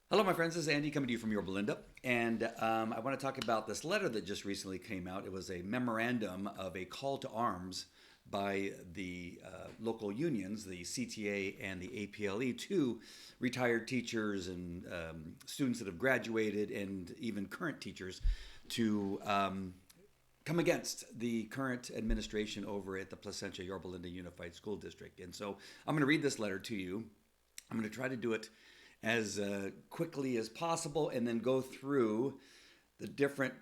Hello, my friends. This is Andy coming to you from Yorba Linda, and I want to talk about this letter that just recently came out. It was a memorandum of a call to arms by the local unions, the CTA and the APLE, to retired teachers and students that have graduated, and even current teachers, to come against the current administration over at the Placentia Yorba Linda Unified School District. And so I'm going to read this letter to you. I'm going to try to do it as quickly as possible and then go through the different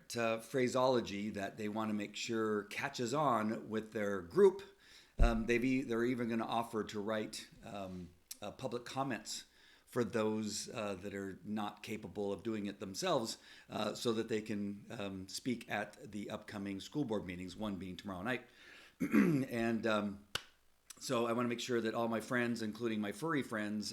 phraseology that they want to make sure catches on with their group. They're even going to offer to write public comments for those that are not capable of doing it themselves, so that they can speak at the upcoming school board meetings, one being tomorrow night. And so I want to make sure that all my friends, including my furry friends,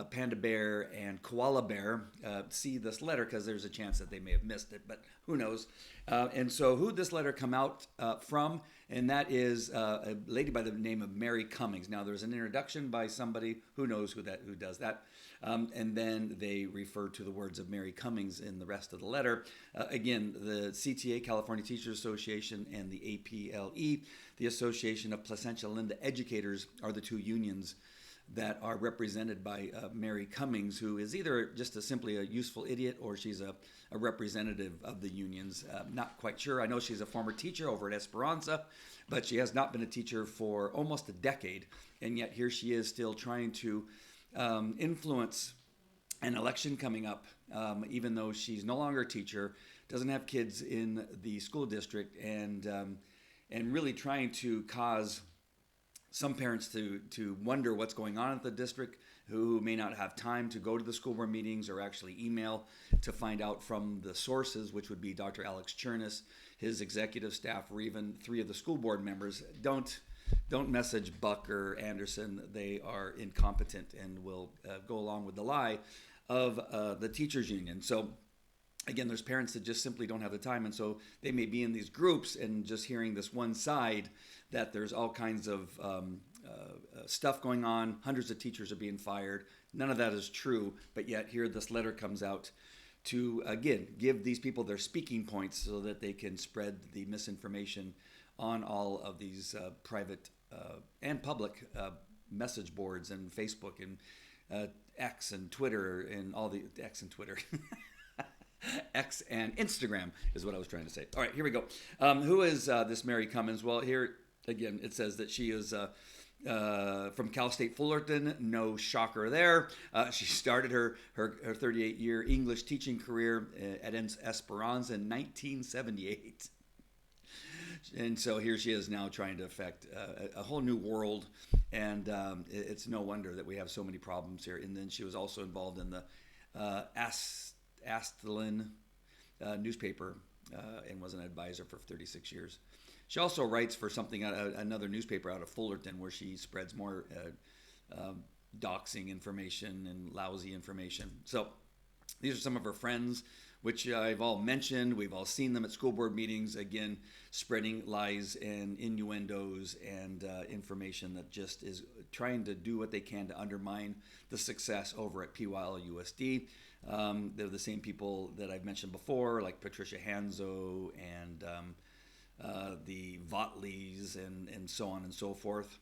Panda Bear and Koala Bear, see this letter, because there's a chance that they may have missed it, but who knows. And so who this letter come out from, and that is a lady by the name of Mary Cummings. Now there's an introduction by somebody, who knows who does that, and then they refer to the words of Mary Cummings in the rest of the letter. Again, the CTA, California Teachers Association, and the APLE, the Association of Placentia Linda Educators, are the two unions that are represented by Mary Cummings, who is either just simply a useful idiot, or she's a representative of the unions. Not quite sure. I know she's a former teacher over at Esperanza, but she has not been a teacher for almost a decade, and yet here she is still trying to influence an election coming up, even though she's no longer a teacher, doesn't have kids in the school district, and really trying to cause some parents to wonder what's going on at the district, who may not have time to go to the school board meetings or actually email to find out from the sources, which would be Dr. Alex Chernis, his executive staff, or even three of the school board members. Don't message Buck or Anderson. They are incompetent and will go along with the lie of the teachers union. So again, there's parents that just simply don't have the time, and so they may be in these groups and just hearing this one side, that there's all kinds of stuff going on. Hundreds of teachers are being fired. None of that is true, but yet here this letter comes out to, again, give these people their speaking points so that they can spread the misinformation on all of these private and public message boards and Facebook and X and Twitter and all the X and Twitter. X and Instagram is what I was trying to say. All right, here we go. Who is this Mary Cummings? Well, here again it says that she is from Cal State Fullerton. No shocker there. She started her 38-year English teaching career at Esperanza in 1978. And so here she is now trying to affect a whole new world, and it's no wonder that we have so many problems here. And then she was also involved in the Astlin newspaper, and was an advisor for 36 years. She also writes for another newspaper out of Fullerton, where she spreads more doxing information and lousy information. So these are some of her friends, which I've all mentioned. We've all seen them at school board meetings, again, spreading lies and innuendos and information that just is trying to do what they can to undermine the success over at PYLUSD. They're the same people that I've mentioned before, like Patricia Hanzo and the Votleys and so on and so forth.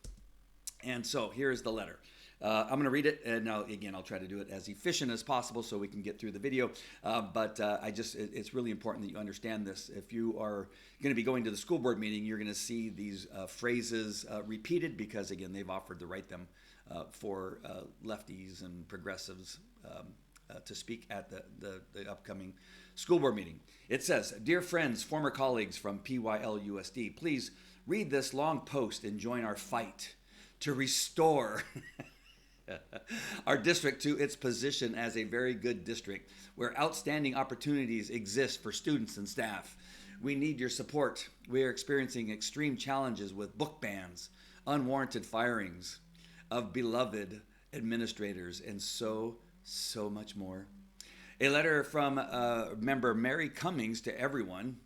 And so here's the letter. I'm going to read it, and now again I'll try to do it as efficient as possible so we can get through the video. But it's really important that you understand this. If you are going to be going to the school board meeting, you're going to see these phrases repeated, because again they've offered to write them for lefties and progressives to speak at the upcoming school board meeting. It says, "Dear friends, former colleagues from PYLUSD, please read this long post and join our fight to restore our district to its position as a very good district where outstanding opportunities exist for students and staff. We need your support. We are experiencing extreme challenges with book bans, unwarranted firings of beloved administrators, and so much more. A letter from member Mary Cummings to everyone,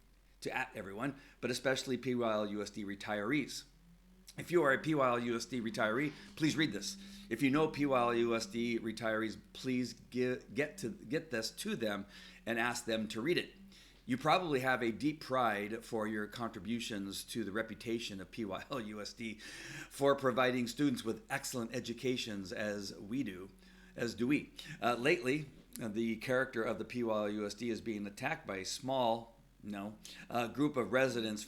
but especially PYLUSD retirees. If you are a PYLUSD retiree, please read this. If you know PYLUSD retirees, please get this to them and ask them to read it. You probably have a deep pride for your contributions to the reputation of PYLUSD for providing students with excellent educations as do we. Lately, the character of the PYLUSD is being attacked by a small group of residents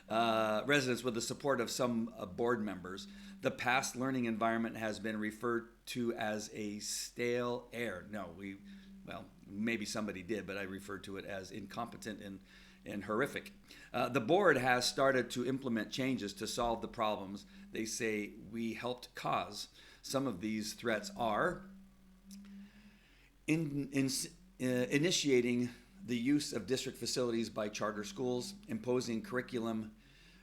residents with the support of some board members. The past learning environment has been referred to as a stale air. Maybe somebody did, but I referred to it as incompetent and horrific. The board has started to implement changes to solve the problems they say we helped cause. Some of these threats are initiating the use of district facilities by charter schools, imposing curriculum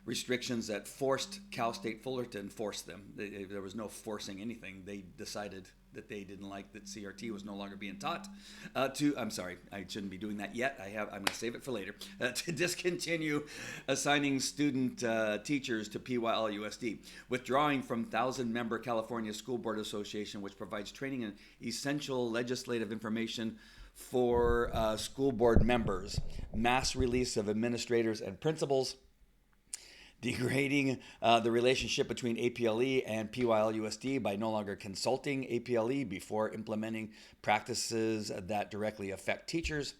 restrictions that forced Cal State Fullerton forced them. There was no forcing anything. They decided that they didn't like that CRT was no longer being taught. I'm sorry, I shouldn't be doing that yet. I'm going to save it for later. To discontinue assigning student teachers to PYLUSD, withdrawing from 1,000-member California School Board Association, which provides training and essential legislative information for school board members, mass release of administrators and principals, degrading the relationship between APLE and PYLUSD by no longer consulting APLE before implementing practices that directly affect teachers.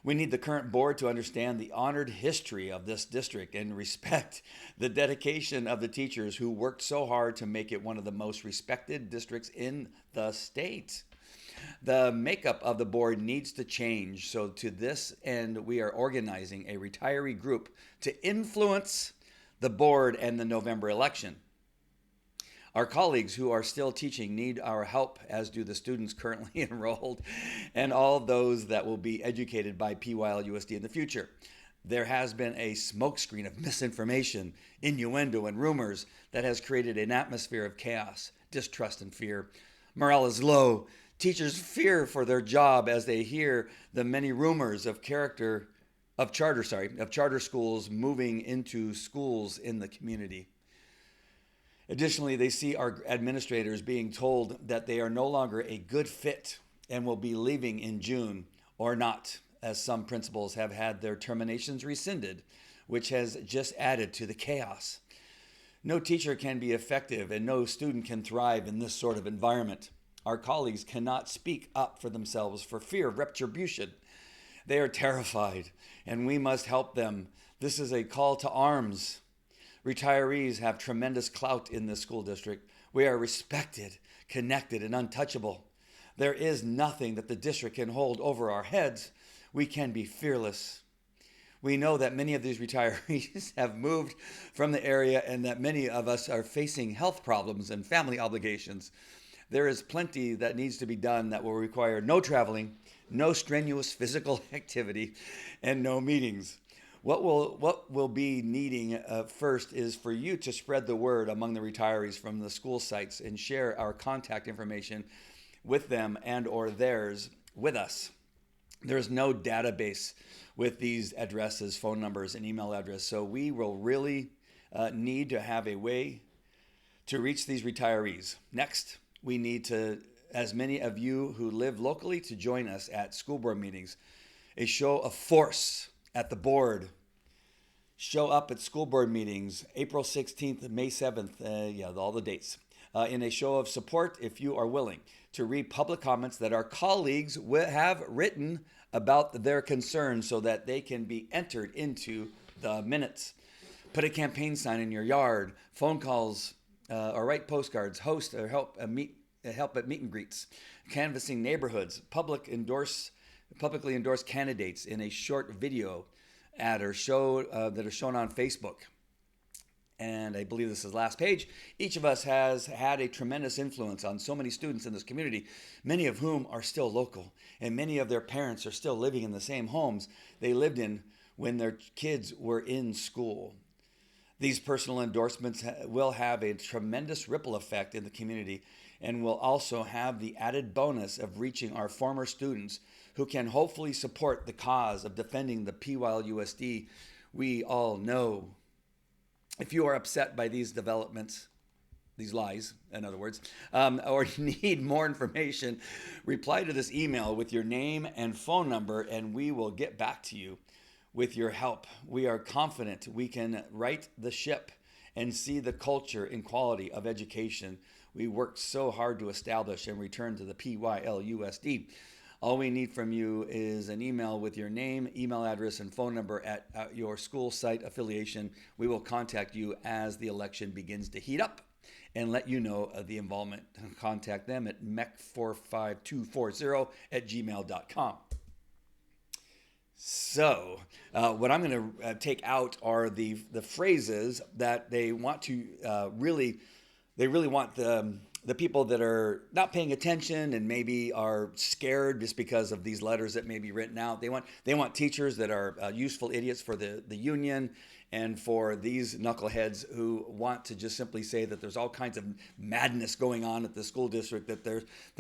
We need the current board to understand the honored history of this district and respect the dedication of the teachers who worked so hard to make it one of the most respected districts in the state. The makeup of the board needs to change. So to this end, we are organizing a retiree group to influence the board and the November election. Our colleagues who are still teaching need our help, as do the students currently enrolled and all those that will be educated by PYLUSD in the future. There has been a smokescreen of misinformation, innuendo, and rumors that has created an atmosphere of chaos, distrust, and fear. Morale is low. Teachers fear for their job as they hear the many rumors of charter schools moving into schools in the community. Additionally, they see our administrators being told that they are no longer a good fit and will be leaving in June or not, as some principals have had their terminations rescinded, which has just added to the chaos. No teacher can be effective and no student can thrive in this sort of environment. Our colleagues cannot speak up for themselves for fear of retribution. They are terrified, and we must help them. This is a call to arms. Retirees have tremendous clout in this school district. We are respected, connected, and untouchable. There is nothing that the district can hold over our heads. We can be fearless. We know that many of these retirees have moved from the area and that many of us are facing health problems and family obligations. There is plenty that needs to be done that will require no traveling, no strenuous physical activity, and no meetings. What we'll be needing first is for you to spread the word among the retirees from the school sites and share our contact information with them and or theirs with us. There is no database with these addresses, phone numbers, and email address, so we will really need to have a way to reach these retirees. Next, we need to, as many of you who live locally, to join us at school board meetings. A show of force at the board. Show up at school board meetings, April 16th, May 7th, all the dates. In a show of support, if you are willing, to read public comments that our colleagues have written about their concerns so that they can be entered into the minutes. Put a campaign sign in your yard, phone calls, or write postcards, host or help at meet and greets, canvassing neighborhoods, publicly endorsed candidates in a short video ad or show that are shown on Facebook. And I believe this is the last page. Each of us has had a tremendous influence on so many students in this community, many of whom are still local, and many of their parents are still living in the same homes they lived in when their kids were in school. These personal endorsements will have a tremendous ripple effect in the community and will also have the added bonus of reaching our former students who can hopefully support the cause of defending the PYLUSD we all know. If you are upset by these developments, these lies, in other words, or need more information, reply to this email with your name and phone number, and we will get back to you with your help. We are confident we can right the ship and see the culture and quality of education we worked so hard to establish and return to the PYLUSD. All we need from you is an email with your name, email address, and phone number at your school site affiliation. We will contact you as the election begins to heat up and let you know of the involvement. Contact them at mec45240@gmail.com. So, what I'm going to take out are the phrases that they want to they really want the people that are not paying attention and maybe are scared just because of these letters that may be written out. They want teachers that are useful idiots for the union, and for these knuckleheads who want to just simply say that there's all kinds of madness going on at the school district, that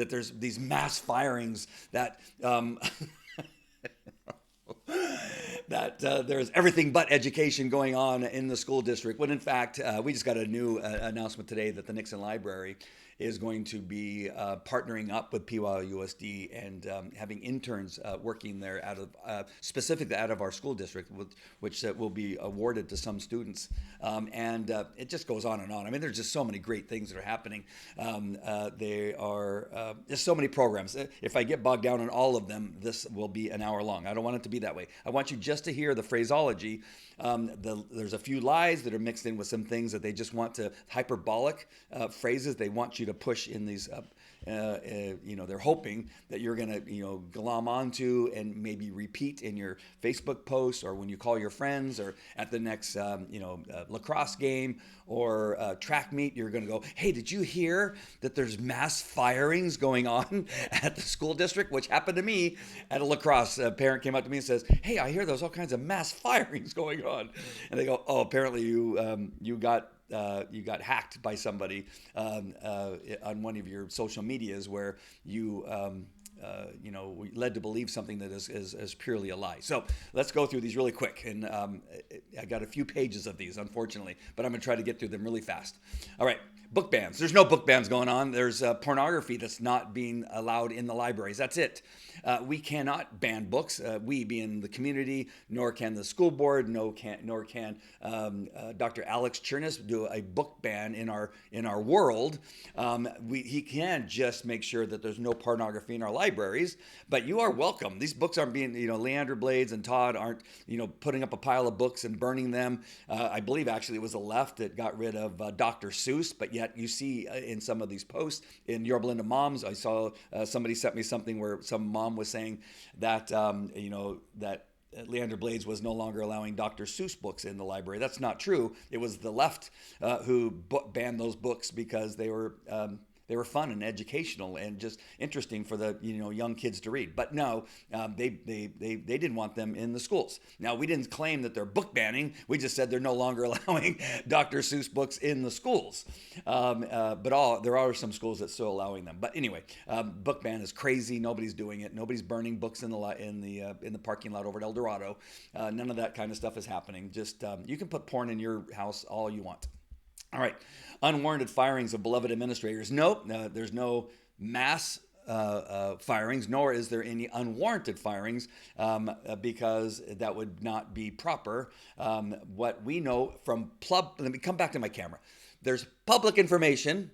there's these mass firings, that that there's everything but education going on in the school district. When in fact, we just got a new announcement today that the Nixon Library is going to be partnering up with PYUSD and having interns working there out of specifically out of our school district, which will be awarded to some students. And it just goes on and on. I mean, there's just so many great things that are happening. There are just so many programs. If I get bogged down on all of them, this will be an hour long. I don't want it to be that way. I want you just to hear the phraseology. There's a few lies that are mixed in with some things that they just want to hyperbolic phrases. They want you to push in these. They're hoping that you're going to, glom onto and maybe repeat in your Facebook posts, or when you call your friends, or at the next, lacrosse game or track meet. You're going to go, hey, did you hear that there's mass firings going on at the school district? Which happened to me at a lacrosse. A parent came up to me and says, hey, I hear there's all kinds of mass firings going on. And they go, oh, apparently you got hacked by somebody on one of your social medias where you led to believe something that is purely a lie. So let's go through these really quick. And I got a few pages of these, unfortunately, but I'm going to try to get through them really fast. All right. Book bans. There's no book bans going on. There's pornography that's not being allowed in the libraries. That's it. We cannot ban books. We being the community, nor can the school board, nor can Dr. Alex Chernis do a book ban in our world. He can just make sure that there's no pornography in our libraries. But you are welcome. These books aren't being, Leander Blades and Todd aren't, putting up a pile of books and burning them. I believe actually it was the left that got rid of Dr. Seuss, but yet you see in some of these posts in Your Belinda Moms, I saw somebody sent me something where some mom was saying that that Leander Blades was no longer allowing Dr. Seuss books in the library. That's not true. It was the left who banned those books because they were fun and educational and just interesting for the young kids to read. But no, they didn't want them in the schools. Now, we didn't claim that they're book banning. We just said they're no longer allowing Dr. Seuss books in the schools. But there are some schools that still allowing them. But anyway, book ban is crazy. Nobody's doing it. Nobody's burning books in the parking lot over at El Dorado. None of that kind of stuff is happening. Just you can put porn in your house all you want. All right, unwarranted firings of beloved administrators. Nope, there's no mass firings, nor is there any unwarranted firings because that would not be proper. What we know from let me come back to my camera. There's public information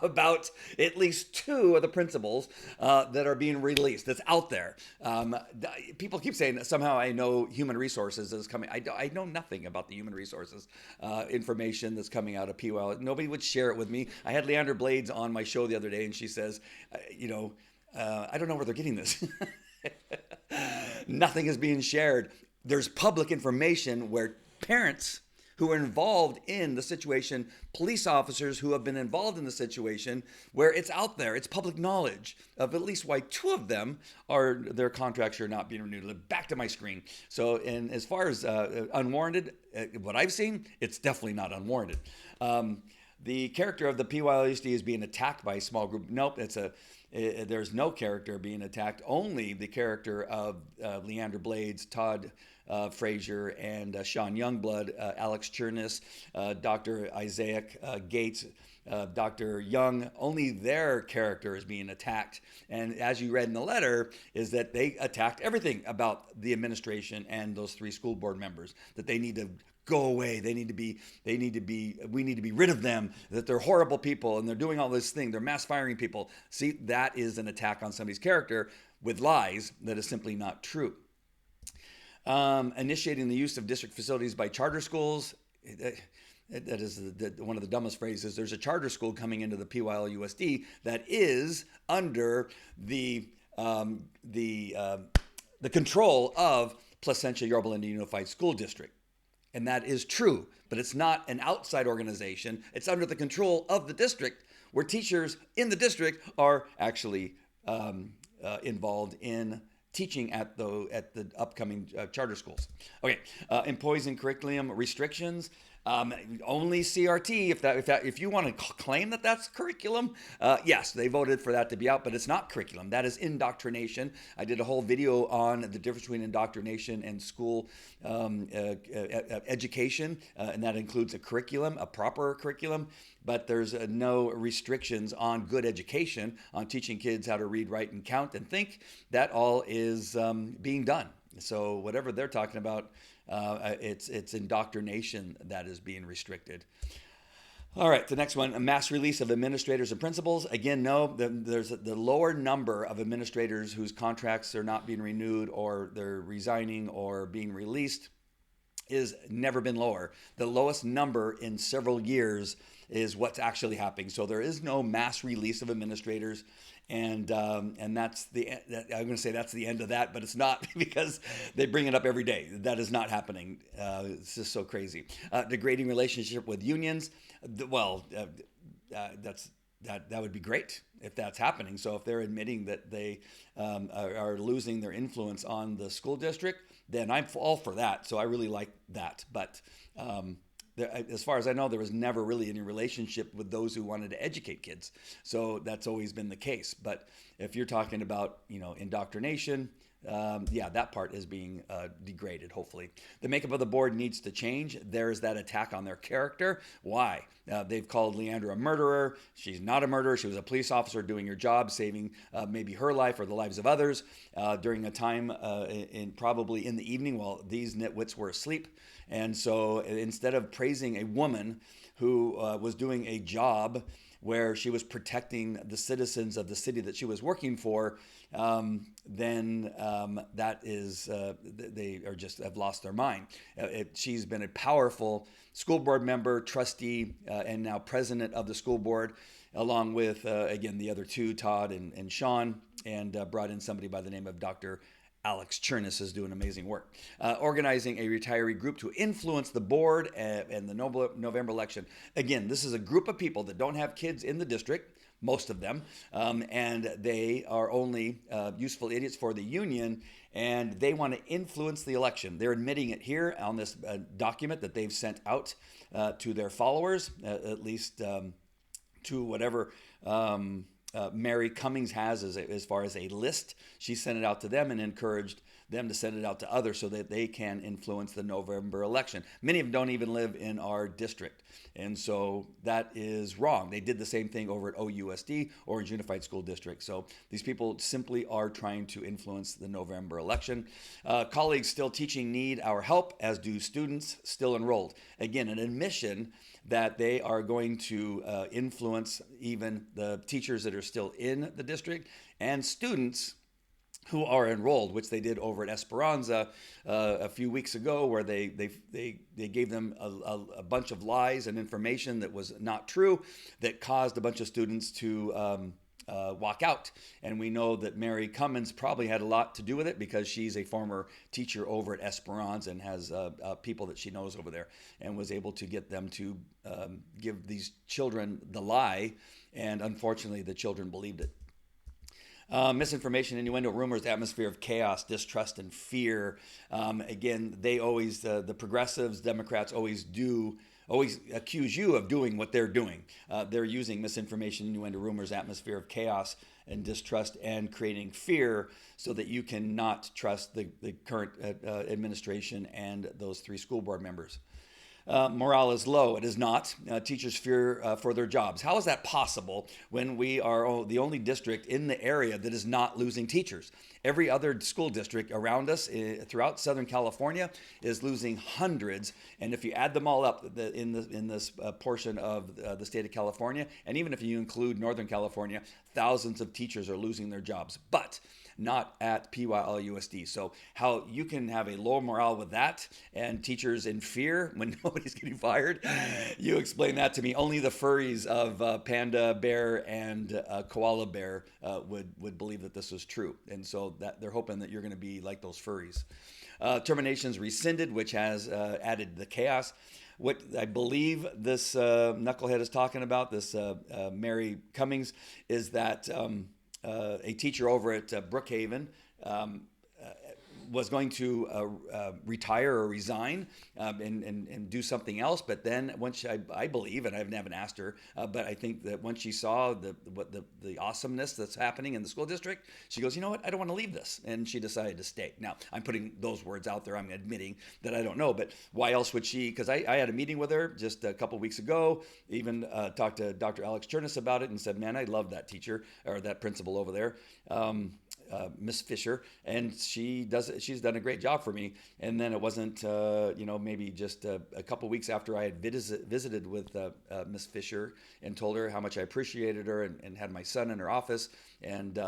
about at least two of the principles that are being released that's out there. People keep saying that somehow I know human resources is coming. I know nothing about the human resources information that's coming out of PYL. Nobody would share it with me. I had Leander Blades on my show the other day, and she says, I don't know where they're getting this. Nothing is being shared. There's public information where parents who are involved in the situation, police officers who have been involved in the situation, where it's out there, it's public knowledge of at least why two of them their contracts are not being renewed. Back to my screen. So, and as far as unwarranted, what I've seen, it's definitely not unwarranted. the character of the PYLSD is being attacked by a small group. Nope, there's no character being attacked. Only the character of Leander Blades, Todd Frazier, and Sean Youngblood, Alex Chernus, Dr. Isaac Gates, Dr. Young. Only their character is being attacked. And as you read in the letter, is that they attacked everything about the administration and those 3 school board members, that they need to go away. We need to be rid of them, that they're horrible people and they're doing all this thing. They're mass firing people. See, that is an attack on somebody's character with lies that is simply not true. Initiating the use of district facilities by charter schools. That is one of the dumbest phrases. There's a charter school coming into the PYLUSD that is under the control of Placentia Yorba Linda Unified School District. And that is true, but it's not an outside organization. It's under the control of the district, where teachers in the district are actually involved in teaching at the upcoming charter schools. Okay, imposing curriculum restrictions. Only CRT, if you want to claim that that's curriculum, yes, they voted for that to be out, but it's not curriculum. That is indoctrination. I did a whole video on the difference between indoctrination and school education, and that includes a curriculum, a proper curriculum, but there's no restrictions on good education, on teaching kids how to read, write, and count and think. That all is being done. So whatever they're talking about, it's indoctrination that is being restricted. All right, the next one, a mass release of administrators and principals. Again, no, there's the lower number of administrators whose contracts are not being renewed or they're resigning or being released is never been lower. The lowest number in several years is what's actually happening. So there is no mass release of administrators. And that's I'm going to say that's the end of that, but it's not, because they bring it up every day. That is not happening. It's just so crazy. Degrading relationship with unions. That would be great if that's happening. So if they're admitting that they are losing their influence on the school district, then I'm all for that. So I really like that. But as far as I know, there was never really any relationship with those who wanted to educate kids. So that's always been the case. But if you're talking about, indoctrination, that part is being degraded, hopefully. The makeup of the board needs to change. There's that attack on their character. Why? They've called Leander a murderer. She's not a murderer. She was a police officer doing her job, saving maybe her life or the lives of others during a time probably in the evening while these nitwits were asleep. And so instead of praising a woman who was doing a job where she was protecting the citizens of the city that she was working for, then that is, they are just have lost their mind. She's been a powerful school board member, trustee, and now president of the school board, along with, again, the other 2, Todd and Sean, and brought in somebody by the name of Dr. Alex Chernus is doing amazing work. Organizing a retiree group to influence the board and the November election. Again, this is a group of people that don't have kids in the district, most of them, and they are only useful idiots for the union, and they want to influence the election. They're admitting it here on this document that they've sent out to their followers, at least to whatever Mary Cummings has as far as a list. She sent it out to them and encouraged them to send it out to others so that they can influence the November election. Many of them don't even live in our district. And so that is wrong. They did the same thing over at OUSD, Orange Unified School District. So these people simply are trying to influence the November election. Colleagues still teaching need our help, as do students still enrolled. Again, an admission that they are going to influence even the teachers that are still in the district and students who are enrolled, which they did over at Esperanza a few weeks ago, where they gave them a bunch of lies and information that was not true, that caused a bunch of students to walk out. And we know that Mary Cummings probably had a lot to do with it, because she's a former teacher over at Esperanza and has people that she knows over there, and was able to get them to give these children the lie. And unfortunately, the children believed it. Misinformation, innuendo, rumors, atmosphere of chaos, distrust, and fear. Again, they always, the progressives, Democrats always do always accuse you of doing what they're doing. They're using misinformation, innuendo, rumors, atmosphere of chaos and distrust, and creating fear so that you cannot trust the current administration and those 3 school board members. Morale is low. It is not. Teachers fear for their jobs. How is that possible when we are the only district in the area that is not losing teachers? Every other school district around us throughout Southern California is losing hundreds. And if you add them all up in this portion of the state of California, and even if you include Northern California, thousands of teachers are losing their jobs. But not at PYLUSD. So how you can have a low morale with that and teachers in fear when nobody's getting fired, you explain that to me. Only the furries of panda bear and koala bear would believe that this was true. And so that they're hoping that you're going to be like those furries. Terminations rescinded, which has added the chaos. What I believe this knucklehead is talking about, this Mary Cummings, is that a teacher over at Brookhaven was going to retire or resign and do something else. But then once I believe, and I haven't asked her, but I think that once she saw the awesomeness that's happening in the school district, she goes, you know what, I don't want to leave this. And she decided to stay. Now, I'm putting those words out there. I'm admitting that I don't know, but why else would she? Because I had a meeting with her just a couple weeks ago, even talked to Dr. Alex Chernis about it and said, man, I love that teacher or that principal over there. Miss Fisher, and she's done a great job for me. And then it wasn't, maybe just a couple weeks after I had visited with Miss Fisher and told her how much I appreciated her and had my son in her office, and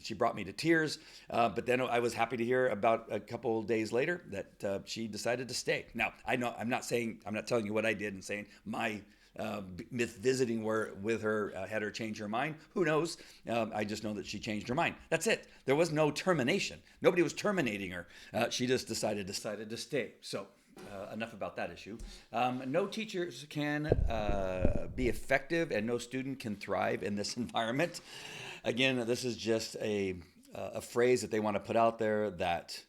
she brought me to tears. But then I was happy to hear about a couple of days later that she decided to stay. Now, I'm not telling you what I did and saying my visiting with her had her change her mind. Who knows? I just know that she changed her mind. That's it. There was no termination. Nobody was terminating her. She just decided to stay. So enough about that issue. No teachers can be effective, and no student can thrive in this environment. Again, this is just a phrase that they want to put out there that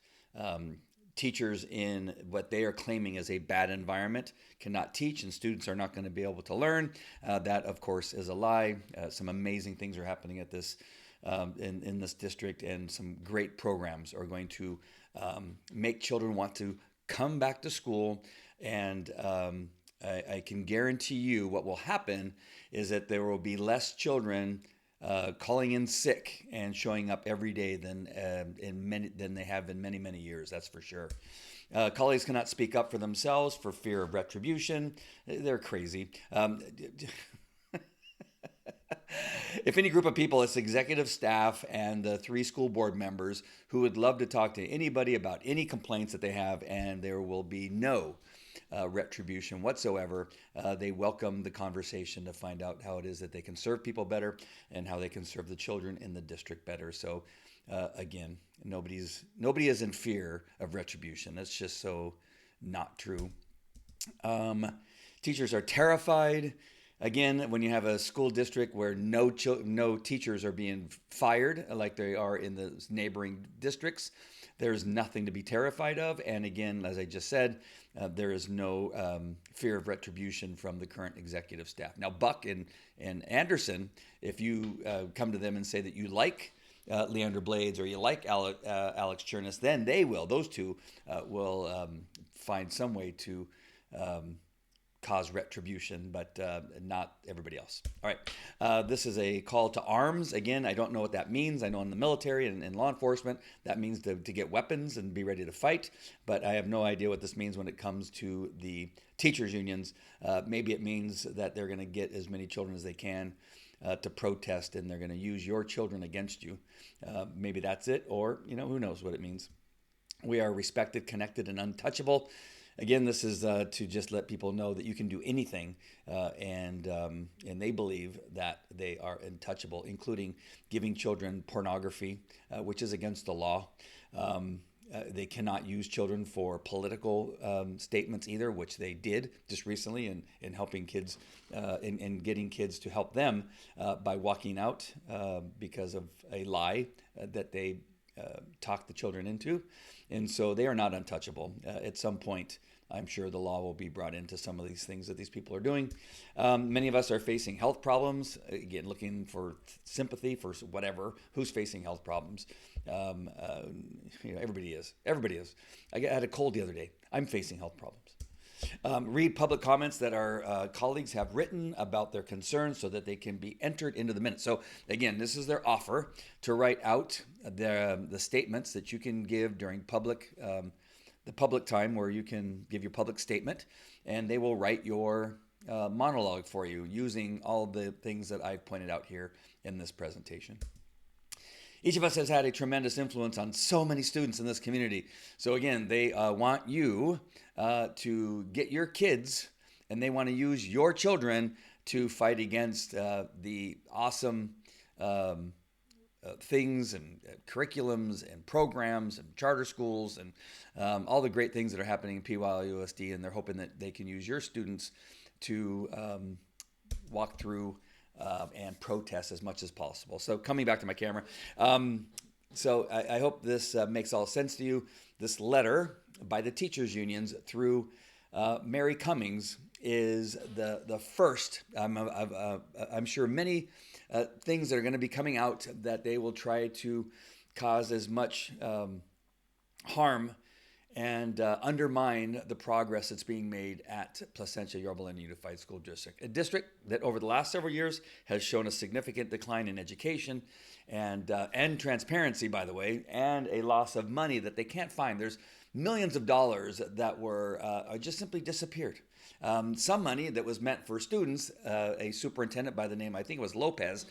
teachers in what they are claiming is a bad environment cannot teach, and students are not going to be able to learn. That, of course, is a lie. Some amazing things are happening at this in this district, and some great programs are going to make children want to come back to school. And I can guarantee you what will happen is that there will be less children calling in sick and showing up every day than they have in many, many years. That's for sure. Colleagues cannot speak up for themselves for fear of retribution. They're crazy. If any group of people, it's executive staff and the 3 school board members who would love to talk to anybody about any complaints that they have, and there will be no retribution whatsoever. They welcome the conversation to find out how it is that they can serve people better and how they can serve the children in the district better. So again, nobody is in fear of retribution. That's just so not true. Teachers are terrified. Again, when you have a school district where no teachers are being fired like they are in the neighboring districts, there's nothing to be terrified of. And again, as I just said, there is no fear of retribution from the current executive staff. Now, Buck and Anderson, if you come to them and say that you like Leander Blades or you like Alex Chernis, then those two will find some way to cause retribution, but not everybody else. All right. This is a call to arms. Again, I don't know what that means. I know in the military and law enforcement, that means to get weapons and be ready to fight, but I have no idea what this means when it comes to the teachers' unions. Maybe it means that they're going to get as many children as they can to protest, and they're going to use your children against you. Maybe that's it, or, who knows what it means. We are respected, connected, and untouchable. Again, this is to just let people know that you can do anything, and they believe that they are untouchable, including giving children pornography, which is against the law. They cannot use children for political statements either, which they did just recently in helping kids, in getting kids to help them by walking out because of a lie that they talked the children into. And so they are not untouchable. At some point, I'm sure the law will be brought into some of these things that these people are doing. Many of us are facing health problems. Again, looking for sympathy for whatever. Who's facing health problems? Everybody is. Everybody is. I had a cold the other day. I'm facing health problems. Read public comments that our colleagues have written about their concerns so that they can be entered into the minutes. So again, this is their offer to write out the statements that you can give during the public time where you can give your public statement, and they will write your monologue for you using all the things that I've pointed out here in this presentation. Each of us has had a tremendous influence on so many students in this community. So again, they want you to get your kids, and they want to use your children to fight against the awesome things and curriculums and programs and charter schools and all the great things that are happening in PYLUSD, and they're hoping that they can use your students to walk through and protest as much as possible. So coming back to my camera, so I hope this makes all sense to you. This letter by the teachers unions through Mary Cummings is the first. I'm sure many things that are going to be coming out that they will try to cause as much harm and undermine the progress that's being made at Placentia Yorba Linda Unified School District, a district that over the last several years has shown a significant decline in education and transparency, by the way, and a loss of money that they can't find. There's millions of dollars that were just simply disappeared. Some money that was meant for students, a superintendent by the name, I think it was Lopez,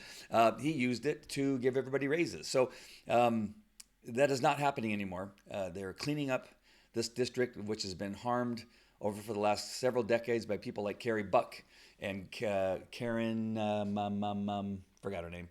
he used it to give everybody raises. So that is not happening anymore. They're cleaning up this district, which has been harmed over for the last several decades by people like Carrie Buck and Karen, forgot her name,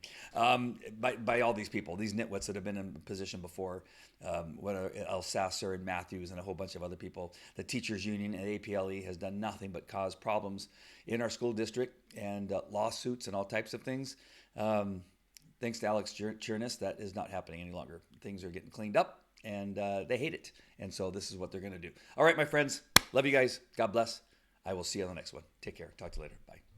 by all these people, these nitwits that have been in position before, El Sasser and Matthews and a whole bunch of other people. The teachers union and APLE has done nothing but cause problems in our school district and lawsuits and all types of things. Thanks to Alex Chernus, that is not happening any longer. Things are getting cleaned up, and they hate it. And so this is what they're going to do. All right, my friends. Love you guys. God bless. I will see you on the next one. Take care. Talk to you later. Bye.